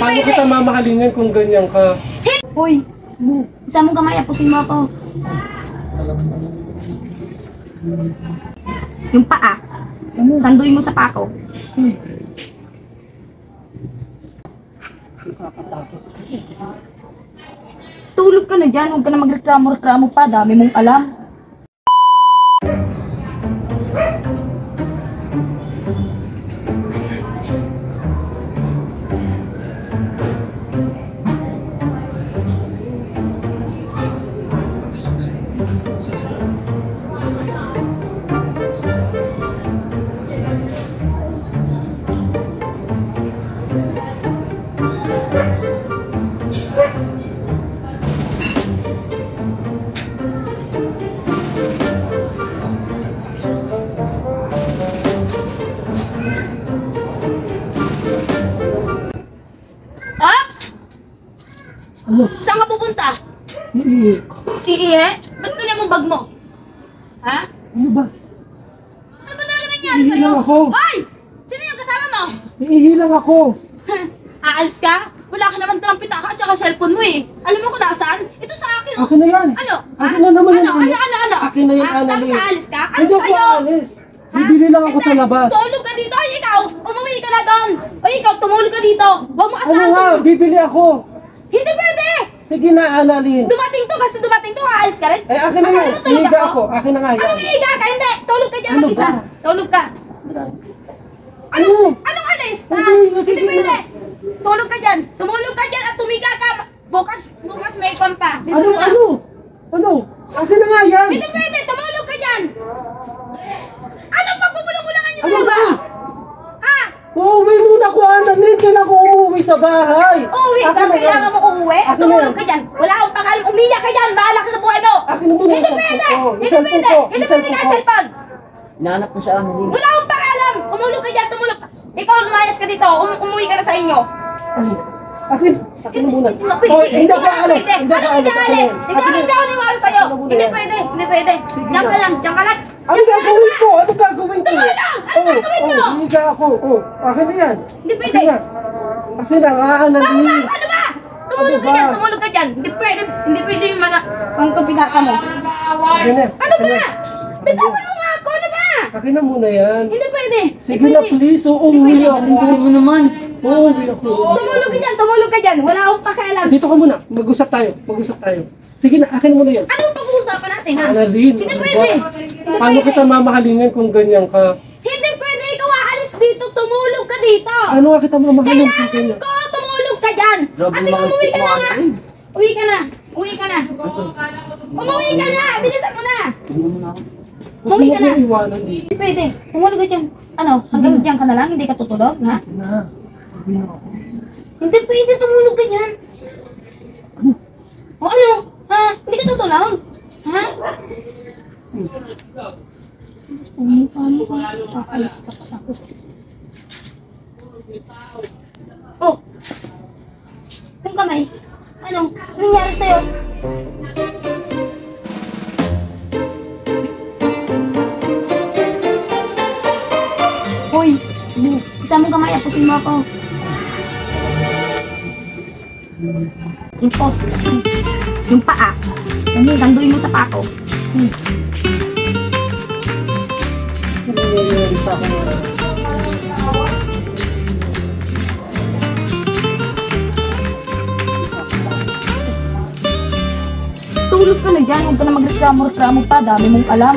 Paano kita mamahalingan kung ganyan ka? Uy, isa mong kamay, apusin mo ako. Yung paa, sanduin mo sa pako. Nakakatakot. Tulog ka na dyan, huwag ka na magreklamo-reklamo pa, dami mong alam. Ano? Saan ka pupunta? Iihi. Iihi? Ba't dala mo bag mo? Ha? Ano ba? Ano ba talaga nangyari Iihi sa'yo? lang ako. Hoy! Sino yung kasama mo? Iihi lang ako. Aalis ka? Wala ka naman talang pitaka at saka cellphone mo eh. Alam mo kung nasaan? Ito sa akin. Akin na yan. Ano? Akin na naman yan. Ano? Akin na yan, Tapos Annalyn. aalis ka? Ano Hindi ako sa'yo? aalis. Bibili lang ako sa labas. Tulog ka dito. Ay, ikaw. Umuwi ka na doon. Ay, ikaw. Tumulog ka dito. Huwag mo Ano asahan. nga? Bibili ako. Hindi pwede. Sige na, Annalyn. Dumating to. Kasi dumating to. Aalis ka rin. Eh, akin na yan. Iiga ako. Akin na nga yan. Anong iiga ka? Hindi. Tulog ka dyan Ano mag-isa. ba? Tulog ka. Ano? Anong alis? Ha? Hindi, sige Hindi pwede. na. Tulog ka dyan. Tumulog ka dyan at tumiga ka. Bukas may kon pa. Bilisan Ano? mo na. Ano? Akin na nga yan. Hindi pwede. Tumulog ka dyan. Anong pagpupulong-ulangan niyo? Ano ba? Ha? Uuwi muna ako, Annalyn. Kailangan ko umuwi sa bahay. Uuwi ka? Akin na yan. Kailangan mo uuwi? Akin na Tumulog yan. ka dyan. Wala akong pakalam. Umiyak ka dyan. Bahala ka sa buhay mo. Akin na muna Hindi yung pwede. cellphone ko. Hindi Yung pwede. cellphone ko. Hindi Yung pwede ka cellphone ko. cellphone. Hinahanap na siya, Annalyn. Wala akong pakalam. Tumulog ka dyan. Tumulog. Ikaw, lumayas ka dito. Umuwi ka na sa inyo. Ay, akin na muna. Hindi na pwede. Hoy, hindi ako aalis. pwede. Hindi ako Ano hindi aalis. aalis? Akin na. Hindi ako niwala sa'yo. Akin na muna Hindi yan. pwede. Hindi pwede. Diyan ka lang. Diyan ka lang. Ano gagawin ko? Ano gagawin ko? Tumulong! Ano gagawin mo? Higa ako. Akin na yan. Hindi pwede. Akin na. Akin na nga, Annalyn. Ano ba? Tumulog ka Ano ba? dyan. Tumulog ka dyan. Hindi pwede. Hindi pwede yung mga kung ito pinaka mo. Akin na. Ano ba? Bitawan mo nga ako. Ano ba? Akin na muna yan. Hindi pwede. Sige na, please. Uuwi ako. Ano naman? Uuwi ako. Tumulog ka dyan. Tumulog ka dyan. Wala akong pakialam. Dito ka muna. Mag-usap tayo. Mag-usap tayo. Sige na, akin muna yan. Anong pag-uusapan natin, ha? Annalyn, Hindi ano pwede. ba? Hindi Paano pwede. kita mamahalingan kung ganyan ka? Hindi pwede. Ikaw aalis dito. Tumulog ka dito. Ano nga kita mamahalin kung Kailangan ganyan? ko. Tumulog ka dyan. Grabe Ate, naman umuwi ka na ito, nga. Annalyn. Uwi ka na. Uwi ka na. Umuwi ka na. Bilisan mo na. Umuwi ka na. Huwag mo iwanan dito. Hindi pwede. Tumulog ka dyan. Ano? Hanggang dyan ka na lang? Hindi ka tutulog, ha? Na. Uwi na ako. Hindi pwede. Tumulog ka dyan. O ano? Ha? Hindi ka tutulog? Ha? Paano ka? Kakalis ka pa tapos. Oh! Yung kamay. Ano? Anong nangyari sa'yo? Uy! Isa mong kamay, apusin mo ako. Yung pos. Yung paa. Sanduin mo sa pako. Ano nangyayari sa akin? Tulog ka na dyan. Huwag ka na magreklamo-reklamo pa. Dami mong alam.